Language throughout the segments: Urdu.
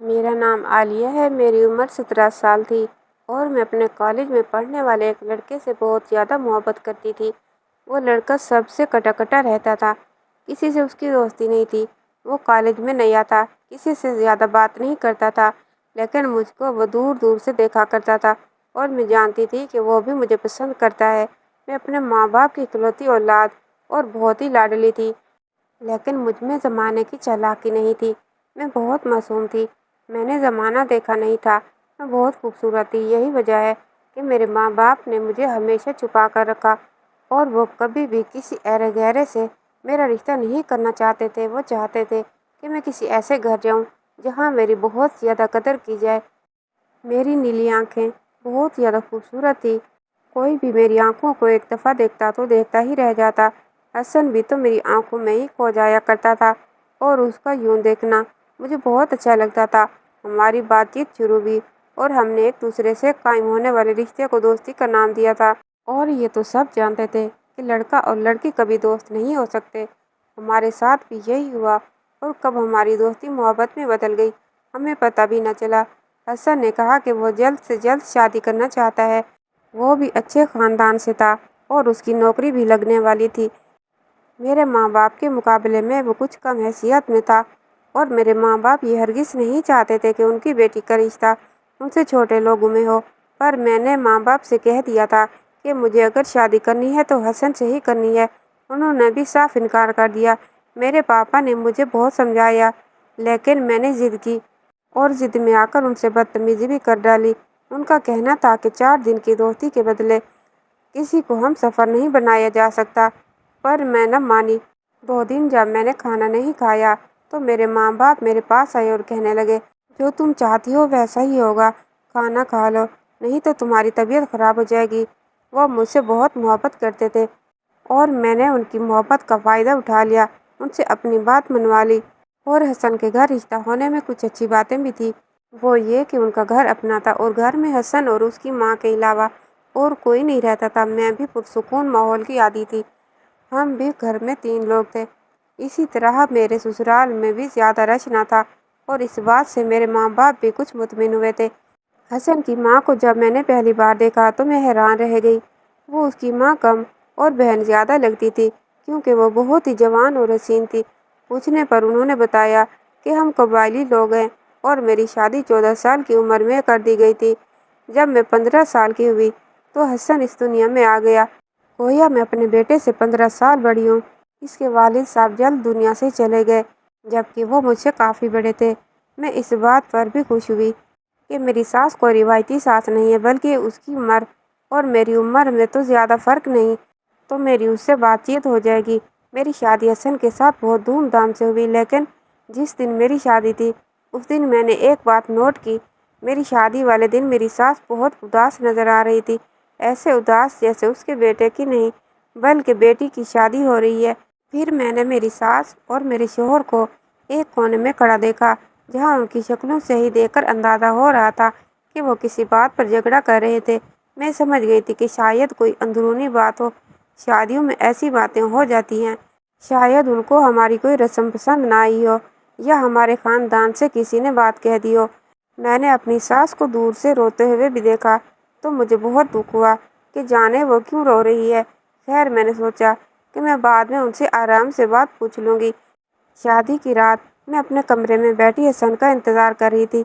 میرا نام عالیہ ہے۔ میری عمر 17 سال تھی اور میں اپنے کالج میں پڑھنے والے ایک لڑکے سے بہت زیادہ محبت کرتی تھی۔ وہ لڑکا سب سے کٹا کٹا رہتا تھا، کسی سے اس کی دوستی نہیں تھی۔ وہ کالج میں نیا تھا، کسی سے زیادہ بات نہیں کرتا تھا، لیکن مجھ کو وہ دور دور سے دیکھا کرتا تھا اور میں جانتی تھی کہ وہ بھی مجھے پسند کرتا ہے۔ میں اپنے ماں باپ کی اکلوتی اولاد اور بہت ہی لاڈلی تھی، لیکن مجھ میں زمانے کی چالاکی نہیں تھی۔ میں بہت معصوم تھی، میں نے زمانہ دیکھا نہیں تھا۔ میں بہت خوبصورت تھی، یہی وجہ ہے کہ میرے ماں باپ نے مجھے ہمیشہ چھپا کر رکھا اور وہ کبھی بھی کسی ایرے گہرے سے میرا رشتہ نہیں کرنا چاہتے تھے۔ وہ چاہتے تھے کہ میں کسی ایسے گھر جاؤں جہاں میری بہت زیادہ قدر کی جائے۔ میری نیلی آنکھیں بہت زیادہ خوبصورت تھی، کوئی بھی میری آنکھوں کو ایک دفعہ دیکھتا تو دیکھتا ہی رہ جاتا۔ حسن بھی تو میری آنکھوں میں ہی کھو جایا کرتا تھا اور اس کا یوں دیکھنا مجھے بہت اچھا لگتا تھا۔ ہماری بات چیت شروع ہوئی اور ہم نے ایک دوسرے سے قائم ہونے والے رشتے کو دوستی کا نام دیا تھا۔ اور یہ تو سب جانتے تھے کہ لڑکا اور لڑکی کبھی دوست نہیں ہو سکتے۔ ہمارے ساتھ بھی یہی ہوا اور کب ہماری دوستی محبت میں بدل گئی ہمیں پتہ بھی نہ چلا۔ حسن نے کہا کہ وہ جلد سے جلد شادی کرنا چاہتا ہے۔ وہ بھی اچھے خاندان سے تھا اور اس کی نوکری بھی لگنے والی تھی۔ میرے ماں باپ کے مقابلے میں وہ کچھ کم حیثیت میں تھا اور میرے ماں باپ یہ ہرگز نہیں چاہتے تھے کہ ان کی بیٹی کا رشتہ ان سے چھوٹے لوگوں میں ہو۔ پر میں نے ماں باپ سے کہہ دیا تھا کہ مجھے اگر شادی کرنی ہے تو حسن سے ہی کرنی ہے۔ انہوں نے بھی صاف انکار کر دیا۔ میرے پاپا نے مجھے بہت سمجھایا، لیکن میں نے ضد کی اور ضد میں آ کر ان سے بدتمیزی بھی کر ڈالی۔ ان کا کہنا تھا کہ 4 دن کی دوستی کے بدلے کسی کو ہم سفر نہیں بنایا جا سکتا، پر میں نہ مانی۔ 2 دن جب میں نے کھانا نہیں کھایا تو میرے ماں باپ میرے پاس آئے اور کہنے لگے، جو تم چاہتی ہو ویسا ہی ہوگا، کھانا کھا لو نہیں تو تمہاری طبیعت خراب ہو جائے گی۔ وہ مجھ سے بہت محبت کرتے تھے اور میں نے ان کی محبت کا فائدہ اٹھا لیا، ان سے اپنی بات منوا لی۔ اور حسن کے گھر رشتہ ہونے میں کچھ اچھی باتیں بھی تھیں۔ وہ یہ کہ ان کا گھر اپنا تھا اور گھر میں حسن اور اس کی ماں کے علاوہ اور کوئی نہیں رہتا تھا۔ میں بھی پرسکون ماحول کی عادی تھی۔ ہم بھی گھر میں 3 لوگ تھے۔ اسی طرح میرے سسرال میں بھی زیادہ رش نہ تھا اور اس بات سے میرے ماں باپ بھی کچھ مطمئن ہوئے تھے۔ حسن کی ماں کو جب میں نے پہلی بار دیکھا تو میں حیران رہ گئی۔ وہ اس کی ماں کم اور بہن زیادہ لگتی تھی کیونکہ وہ بہت ہی جوان اور حسین تھی۔ پوچھنے پر انہوں نے بتایا کہ ہم قبائلی لوگ ہیں اور میری شادی 14 سال کی عمر میں کر دی گئی تھی۔ جب میں 15 سال کی ہوئی تو حسن اس دنیا میں آ گیا۔ گویا میں اپنے بیٹے سے 15 سال بڑی ہوں۔ اس کے والد صاحب جلد دنیا سے چلے گئے جبکہ وہ مجھ سے کافی بڑے تھے۔ میں اس بات پر بھی خوش ہوئی کہ میری ساس کوئی روایتی ساس نہیں ہے بلکہ اس کی عمر اور میری عمر میں تو زیادہ فرق نہیں، تو میری اس سے بات چیت ہو جائے گی۔ میری شادی حسن کے ساتھ بہت دھوم دھام سے ہوئی، لیکن جس دن میری شادی تھی اس دن میں نے ایک بات نوٹ کی۔ میری شادی والے دن میری ساس بہت اداس نظر آ رہی تھی، ایسے اداس جیسے اس کے بیٹے کی نہیں بلکہ بیٹی کی شادی ہو رہی ہے۔ پھر میں نے میری ساس اور میرے شوہر کو ایک کونے میں کھڑا دیکھا جہاں ان کی شکلوں سے ہی دیکھ کر اندازہ ہو رہا تھا کہ وہ کسی بات پر جھگڑا کر رہے تھے۔ میں سمجھ گئی تھی کہ شاید کوئی اندرونی بات ہو۔ شادیوں میں ایسی باتیں ہو جاتی ہیں، شاید ان کو ہماری کوئی رسم پسند نہ آئی ہو یا ہمارے خاندان سے کسی نے بات کہہ دی ہو۔ میں نے اپنی ساس کو دور سے روتے ہوئے بھی دیکھا تو مجھے بہت دکھ ہوا کہ جانے وہ کیوں رو رہی ہے۔ خیر میں نے سوچا کہ میں بعد میں ان سے آرام سے بات پوچھ لوں گی۔ شادی کی رات میں اپنے کمرے میں بیٹھی حسن کا انتظار کر رہی تھی۔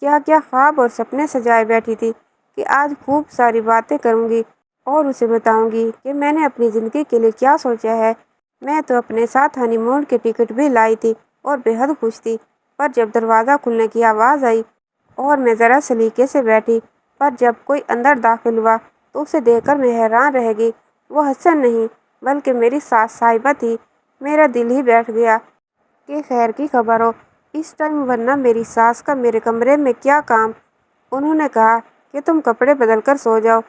کیا کیا خواب اور سپنے سجائے بیٹھی تھی کہ آج خوب ساری باتیں کروں گی اور اسے بتاؤں گی کہ میں نے اپنی زندگی کے لیے کیا سوچا ہے۔ میں تو اپنے ساتھ ہنی مون کے ٹکٹ بھی لائی تھی اور بے حد خوش تھی، پر جب دروازہ کھلنے کی آواز آئی اور میں ذرا سلیقے سے بیٹھی، پر جب کوئی اندر داخل ہوا تو اسے دیکھ کر میں حیران رہ گئی۔ وہ حسن نہیں بلکہ میری ساس صاحبہ تھی۔ میرا دل ہی بیٹھ گیا کہ خیر کی خبر ہو اس ٹائم، ورنہ میری ساس کا میرے کمرے میں کیا کام۔ انہوں نے کہا کہ تم کپڑے بدل کر سو جاؤ،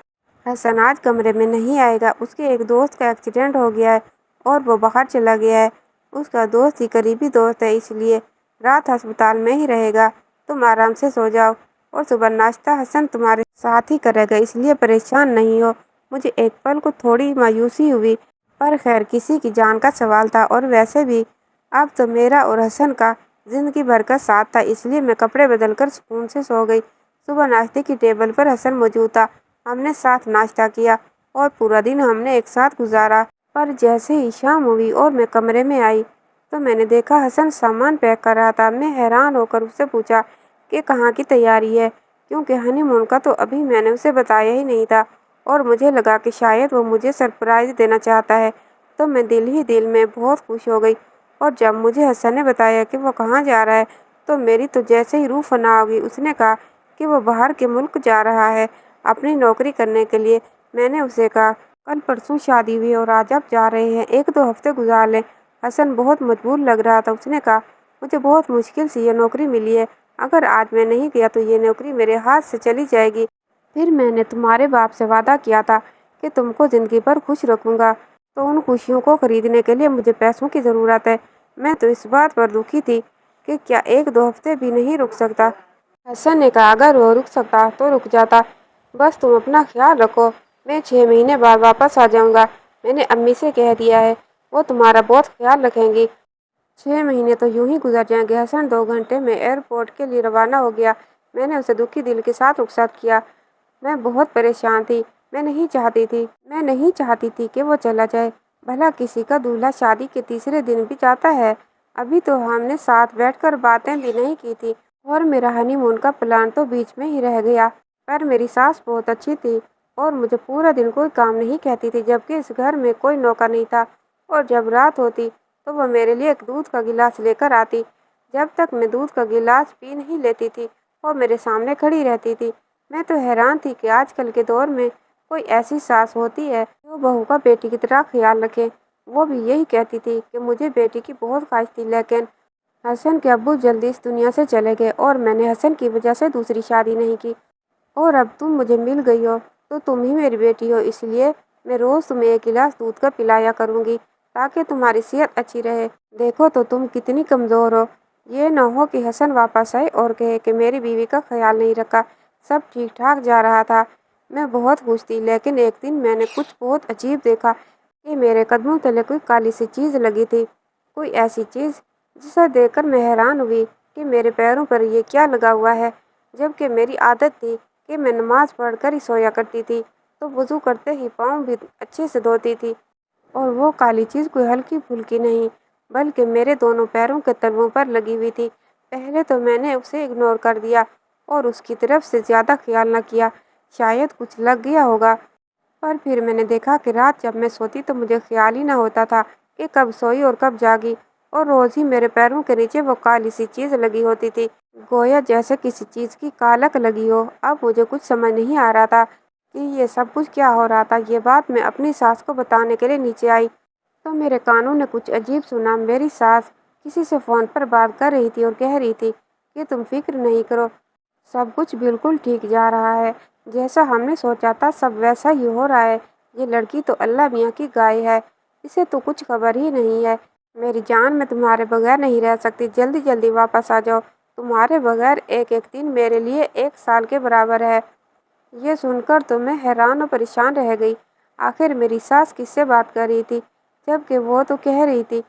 حسن آج کمرے میں نہیں آئے گا، اس کے ایک دوست کا ایکسیڈنٹ ہو گیا ہے اور وہ باہر چلا گیا ہے۔ اس کا دوست ہی قریبی دوست ہے، اس لیے رات ہسپتال میں ہی رہے گا، تم آرام سے سو جاؤ اور صبح ناشتہ حسن تمہارے ساتھ ہی کرے گا، اس لیے پریشان نہیں ہو۔ مجھے ایک پل کو تھوڑی مایوسی ہوئی، پر خیر کسی کی جان کا سوال تھا اور ویسے بھی اب تو میرا اور حسن کا زندگی بھر کا ساتھ تھا، اس لیے میں کپڑے بدل کر سکون سے سو گئی۔ صبح ناشتے کی ٹیبل پر حسن موجود تھا۔ ہم نے ساتھ ناشتہ کیا اور پورا دن ہم نے ایک ساتھ گزارا۔ پر جیسے ہی شام ہوئی اور میں کمرے میں آئی تو میں نے دیکھا حسن سامان پیک کر رہا تھا۔ میں حیران ہو کر اس سے پوچھا کہ کہاں کی تیاری ہے، کیونکہ ہنی مون کا تو ابھی میں نے اسے بتایا ہی نہیں تھا اور مجھے لگا کہ شاید وہ مجھے سرپرائز دینا چاہتا ہے، تو میں دل ہی دل میں بہت خوش ہو گئی۔ اور جب مجھے حسن نے بتایا کہ وہ کہاں جا رہا ہے تو میری تو جیسے ہی روح فنا ہو گئی۔ اس نے کہا کہ وہ باہر کے ملک جا رہا ہے اپنی نوکری کرنے کے لیے۔ میں نے اسے کہا کل پرسوں شادی ہوئی اور آج آپ جا رہے ہیں، 1-2 ہفتے گزار لیں۔ حسن بہت مجبور لگ رہا تھا۔ اس نے کہا مجھے بہت مشکل سے یہ نوکری ملی ہے، اگر آج میں نہیں گیا تو یہ نوکری میرے ہاتھ سے چلی جائے گی۔ پھر میں نے تمہارے باپ سے وعدہ کیا تھا کہ تم کو زندگی بھر خوش رکھوں گا، تو ان خوشیوں کو خریدنے کے لیے مجھے پیسوں کی ضرورت ہے۔ میں تو اس بات پر دکھی تھی کہ کیا 1-2 ہفتے بھی نہیں رک سکتا۔ حسن نے کہا اگر وہ رک سکتا تو رک جاتا، بس تم اپنا خیال رکھو، میں 6 مہینے بعد واپس آ جاؤں گا۔ میں نے امی سے کہہ دیا ہے، وہ تمہارا بہت خیال رکھیں گی۔ 6 مہینے تو یوں ہی گزر جائیں گے۔ حسن 2 گھنٹے میں ایئرپورٹ کے لیے روانہ ہو گیا۔ میں نے اسے دکھی دل کے ساتھ رخصت کیا۔ میں بہت پریشان تھی۔ میں نہیں چاہتی تھی کہ وہ چلا جائے۔ بھلا کسی کا دولہا شادی کے تیسرے دن بھی جاتا ہے؟ ابھی تو ہم نے ساتھ بیٹھ کر باتیں بھی نہیں کی تھی اور میرا ہنی مون کا پلان تو بیچ میں ہی رہ گیا۔ پر میری ساس بہت اچھی تھی اور مجھے پورا دن کوئی کام نہیں کہتی تھی، جبکہ اس گھر میں کوئی نوکر نہیں تھا۔ اور جب رات ہوتی تو وہ میرے لیے ایک دودھ کا گلاس لے کر آتی۔ جب تک میں دودھ کا گلاس پی نہیں لیتی تھی وہ میرے سامنے کھڑی رہتی تھی۔ میں تو حیران تھی کہ آج کل کے دور میں کوئی ایسی ساس ہوتی ہے جو بہو کا بیٹی کی طرح خیال رکھے۔ وہ بھی یہی کہتی تھی کہ مجھے بیٹی کی بہت خواہش تھی، لیکن حسن کے ابو جلدی اس دنیا سے چلے گئے اور میں نے حسن کی وجہ سے دوسری شادی نہیں کی۔ اور اب تم مجھے مل گئی ہو تو تم ہی میری بیٹی ہو، اس لیے میں روز تمہیں 1 گلاس دودھ کا پلایا کروں گی تاکہ تمہاری صحت اچھی رہے۔ دیکھو تو تم کتنی کمزور ہو۔ یہ نہ ہو کہ حسن واپس آئے اور کہے کہ میری بیوی کا خیال نہیں رکھا۔ سب ٹھیک ٹھاک جا رہا تھا، میں بہت خوش تھی، لیکن ایک دن میں نے کچھ بہت عجیب دیکھا کہ میرے قدموں تلے کوئی کالی سی چیز لگی تھی، کوئی ایسی چیز جسے دیکھ کر میں حیران ہوئی کہ میرے پیروں پر یہ کیا لگا ہوا ہے، جبکہ میری عادت تھی کہ میں نماز پڑھ کر ہی سویا کرتی تھی تو وضو کرتے ہی پاؤں بھی اچھے سے دھوتی تھی۔ اور وہ کالی چیز کوئی ہلکی پھلکی نہیں بلکہ میرے دونوں پیروں کے تلووں پر لگی ہوئی تھی۔ پہلے تو میں نے اسے اگنور کر دیا اور اس کی طرف سے زیادہ خیال نہ کیا، شاید کچھ لگ گیا ہوگا۔ پر پھر میں نے دیکھا کہ رات جب میں سوتی تو مجھے خیال ہی نہ ہوتا تھا کہ کب سوئی اور کب جاگی، اور روز ہی میرے پیروں کے نیچے وہ کالی سی چیز لگی ہوتی تھی، گویا جیسے کسی چیز کی کالک لگی ہو۔ اب مجھے کچھ سمجھ نہیں آ رہا تھا کہ یہ سب کچھ کیا ہو رہا تھا۔ یہ بات میں اپنی ساس کو بتانے کے لیے نیچے آئی تو میرے کانوں نے کچھ عجیب سنا۔ میری ساس کسی سے فون پر بات کر رہی تھی اور کہہ رہی تھی کہ تم فکر نہیں کرو، سب کچھ بالکل ٹھیک جا رہا ہے، جیسا ہم نے سوچا تھا سب ویسا ہی ہو رہا ہے۔ یہ لڑکی تو اللہ میاں کی گائے ہے، اسے تو کچھ خبر ہی نہیں ہے۔ میری جان میں تمہارے بغیر نہیں رہ سکتی، جلدی جلدی واپس آ جاؤ، تمہارے بغیر ایک ایک دن میرے لیے 1 سال کے برابر ہے۔ یہ سن کر تو میں حیران و پریشان رہ گئی۔ آخر میری ساس کس سے بات کر رہی تھی، جبکہ وہ تو کہہ رہی تھی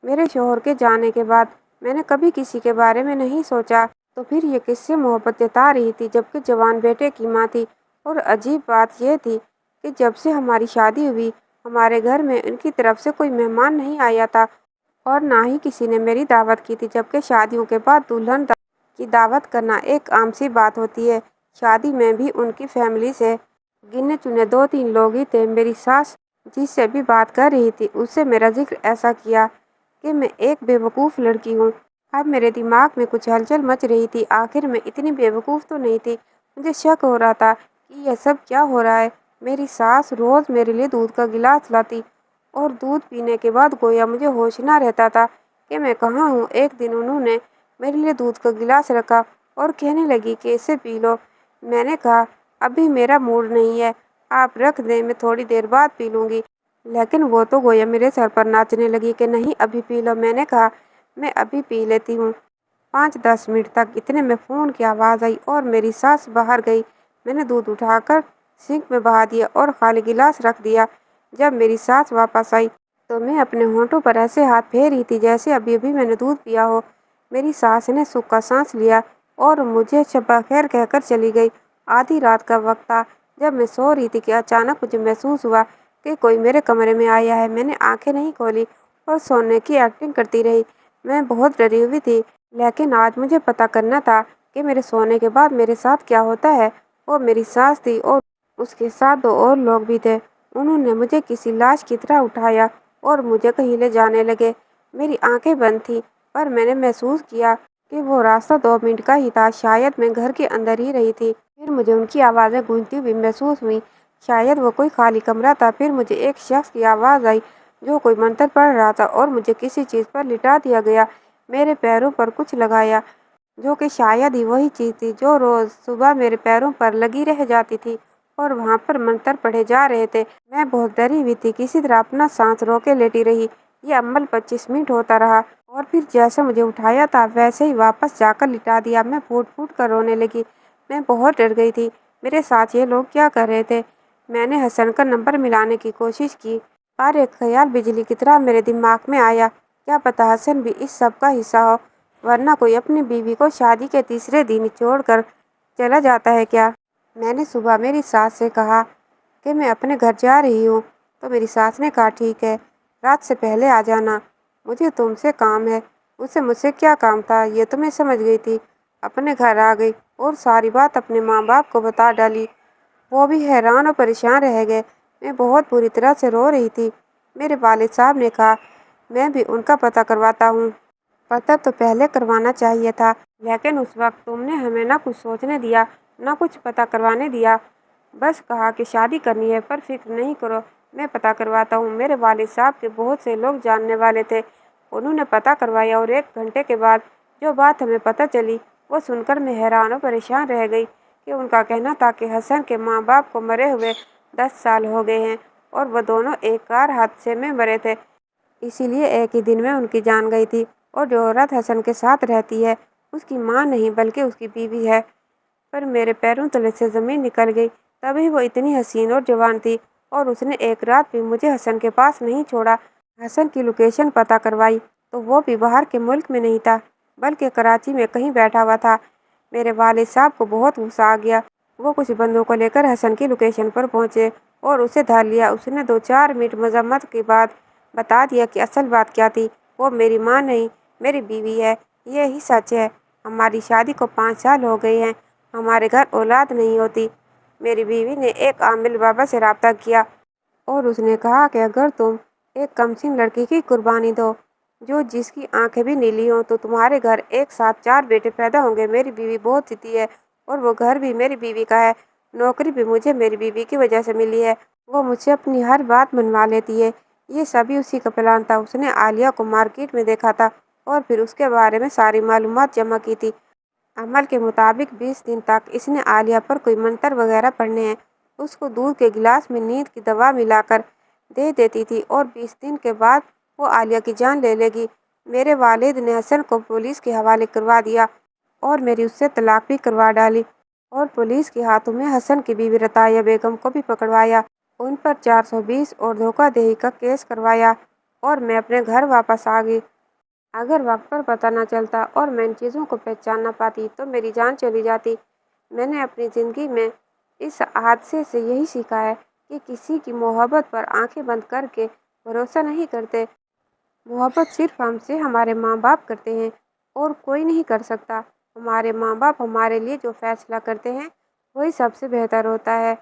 میرے شوہر کے جانے کے بعد میں نے کبھی کسی کے بارے میں نہیں سوچا، تو پھر یہ کس سے محبت جتا رہی تھی جبکہ جوان بیٹے کی ماں تھی۔ اور عجیب بات یہ تھی کہ جب سے ہماری شادی ہوئی ہمارے گھر میں ان کی طرف سے کوئی مہمان نہیں آیا تھا اور نہ ہی کسی نے میری دعوت کی تھی، جبکہ شادیوں کے بعد دلہن کی دعوت کرنا ایک عام سی بات ہوتی ہے۔ شادی میں بھی ان کی فیملی سے گنے چنے 2-3 لوگ ہی تھے۔ میری ساس جس سے بھی بات کر رہی تھی اس سے میرا ذکر ایسا کیا کہ میں ایک بے وقوف لڑکی ہوں۔ اب میرے دماغ میں کچھ ہلچل مچ رہی تھی، آخر میں اتنی بے وقوف تو نہیں تھی۔ مجھے شک ہو رہا تھا کہ یہ سب کیا ہو رہا ہے۔ میری ساس روز میرے لیے دودھ کا گلاس لاتی اور دودھ پینے کے بعد گویا مجھے ہوش نہ رہتا تھا کہ میں کہاں ہوں۔ ایک دن انہوں نے میرے لیے دودھ کا گلاس رکھا اور کہنے لگی کہ اسے پی لو۔ میں نے کہا ابھی میرا موڈ نہیں ہے، آپ رکھ دیں، میں تھوڑی دیر بعد پی لوں گی۔ لیکن وہ تو گویا میرے سر پر ناچنے لگی کہ نہیں ابھی پی لو۔ میں نے کہا میں ابھی پی لیتی ہوں۔ 5-10 منٹ تک اتنے میں فون کی آواز آئی اور میری ساس باہر گئی۔ میں نے دودھ اٹھا کر سنک میں بہا دیا اور خالی گلاس رکھ دیا۔ جب میری ساس واپس آئی تو میں اپنے ہونٹوں پر ایسے ہاتھ پھیر رہی تھی جیسے ابھی ابھی میں نے دودھ پیا ہو۔ میری ساس نے سکھ کا سانس لیا اور مجھے شب خیر کہہ کر چلی گئی۔ آدھی رات کا وقت تھا جب میں سو رہی تھی کہ اچانک مجھے محسوس ہوا کہ کوئی میرے کمرے میں آیا ہے۔ میں نے آنکھیں نہیں کھولی اور سونے کی ایکٹنگ کرتی رہی۔ میں بہت ڈری ہوئی تھی، لیکن آج مجھے پتا کرنا تھا کہ میرے سونے کے بعد میرے ساتھ کیا ہوتا ہے۔ وہ میری ساس تھی اور اس کے ساتھ 2 اور لوگ بھی تھے۔ انہوں نے مجھے کسی لاش کی طرح اٹھایا اور مجھے کہیں لے جانے لگے۔ میری آنکھیں بند تھیں، پر میں نے محسوس کیا کہ وہ راستہ 2 منٹ کا ہی تھا۔ شاید میں گھر کے اندر ہی رہی تھی۔ پھر مجھے ان کی آوازیں گونجتی ہوئی محسوس ہوئیں۔ شاید وہ کوئی خالی کمرہ تھا۔ پھر مجھے ایک شخص کی آواز آئی جو کوئی منتر پڑھ رہا تھا اور مجھے کسی چیز پر لٹا دیا گیا۔ میرے پیروں پر کچھ لگایا، جو کہ شاید ہی وہی چیز تھی جو روز صبح میرے پیروں پر لگی رہ جاتی تھی اور وہاں پر منتر پڑھے جا رہے تھے۔ میں بہت ڈری ہوئی تھی، کسی طرح اپنا سانس روکے لیٹی رہی۔ یہ عمل 25 منٹ ہوتا رہا اور پھر جیسے مجھے اٹھایا تھا ویسے ہی واپس جا کر لٹا دیا۔ میں پھوٹ پھوٹ کر رونے لگی۔ میں بہت ڈر گئی تھی۔ میرے ساتھ یہ لوگ کیا کر رہے تھے؟ میں نے حسن کا نمبر ملانے کی کوشش کی، پر ایک خیال بجلی کی طرح میرے دماغ میں آیا، کیا پتا حسن بھی اس سب کا حصہ ہو، ورنہ کوئی اپنی بیوی کو شادی کے تیسرے دن چھوڑ کر چلا جاتا ہے کیا؟ میں نے صبح میری ساس سے کہا کہ میں اپنے گھر جا رہی ہوں، تو میری ساس نے کہا ٹھیک ہے، رات سے پہلے آ جانا، مجھے تم سے کام ہے۔ اسے مجھ سے کیا کام تھا یہ تو میں سمجھ گئی تھی۔ اپنے گھر آ گئی اور ساری بات اپنے ماں باپ کو بتا ڈالی۔ وہ بھی حیران اور پریشان رہ گئے۔ میں بہت بری طرح سے رو رہی تھی۔ میرے والد صاحب نے کہا میں بھی ان کا پتہ کرواتا ہوں۔ پتہ تو پہلے کروانا چاہیے تھا، لیکن اس وقت تم نے ہمیں نہ کچھ سوچنے دیا نہ کچھ پتہ کروانے دیا، بس کہا کہ شادی کرنی ہے۔ پر فکر نہیں کرو، میں پتہ کرواتا ہوں۔ میرے والد صاحب کے بہت سے لوگ جاننے والے تھے۔ انہوں نے پتہ کروایا اور 1 گھنٹے کے بعد جو بات ہمیں پتہ چلی وہ سن کر میں حیران اور پریشان رہ گئی کہ ان کا کہنا تھا کہ حسن کے ماں باپ کو مرے ہوئے 10 سال ہو گئے ہیں اور وہ دونوں ایک کار حادثے میں مرے تھے، اسی لیے ایک ہی دن میں ان کی جان گئی تھی۔ اور جو عورت حسن کے ساتھ رہتی ہے اس کی ماں نہیں بلکہ اس کی بیوی ہے۔ پر میرے پیروں تلے سے زمین نکل گئی۔ تبھی وہ اتنی حسین اور جوان تھی اور اس نے ایک رات بھی مجھے حسن کے پاس نہیں چھوڑا۔ حسن کی لوکیشن پتہ کروائی تو وہ بھی باہر کے ملک میں نہیں تھا بلکہ کراچی میں کہیں بیٹھا ہوا تھا۔ میرے والد صاحب کو بہت غصہ آ گیا۔ وہ کچھ بندوں کو لے کر حسن کی لوکیشن پر پہنچے اور اسے دھر لیا۔ اس نے 2-4 منٹ مذمت کے بعد بتا دیا کہ اصل بات کیا تھی۔ وہ میری ماں نہیں، میری بیوی ہے۔ یہی سچ ہے، ہماری شادی کو 5 سال ہو گئے ہیں، ہمارے گھر اولاد نہیں ہوتی۔ میری بیوی نے ایک عامل بابا سے رابطہ کیا اور اس نے کہا کہ اگر تم ایک کمسن لڑکی کی قربانی دو جو جس کی آنکھیں بھی نیلی ہوں تو تمہارے گھر ایک ساتھ 4 بیٹے پیدا ہوں گے۔ میری بیوی بہت ضدی ہے اور وہ گھر بھی میری بیوی کا ہے، نوکری بھی مجھے میری بیوی کی وجہ سے ملی ہے۔ وہ مجھ سے اپنی ہر بات منوا لیتی ہے۔ یہ سبھی اسی کا پلان تھا۔ اس نے عالیہ کو مارکیٹ میں دیکھا تھا اور پھر اس کے بارے میں ساری معلومات جمع کی تھی۔ عمل کے مطابق 20 دن تک اس نے عالیہ پر کوئی منتر وغیرہ پڑھنے ہیں۔ اس کو دودھ کے گلاس میں نیند کی دوا ملا کر دے دیتی تھی اور 20 دن کے بعد وہ عالیہ کی جان لے لے گی۔ میرے والد نے حسن کو پولیس کے حوالے کروا دیا اور میری اس سے طلاق بھی کروا ڈالی اور پولیس کے ہاتھوں میں حسن کی بیوی رطایہ بیگم کو بھی پکڑوایا۔ ان پر 420 اور دھوکہ دہی کا کیس کروایا اور میں اپنے گھر واپس آ گئی۔ اگر وقت پر پتہ نہ چلتا اور میں ان چیزوں کو پہچان نہ پاتی تو میری جان چلی جاتی۔ میں نے اپنی زندگی میں اس حادثے سے یہی سیکھا ہے کہ کسی کی محبت پر آنکھیں بند کر کے بھروسہ نہیں کرتے۔ محبت صرف ہم سے ہمارے ماں باپ کرتے ہیں اور کوئی نہیں کر سکتا۔ ہمارے ماں باپ ہمارے لیے جو فیصلہ کرتے ہیں وہی سب سے بہتر ہوتا ہے۔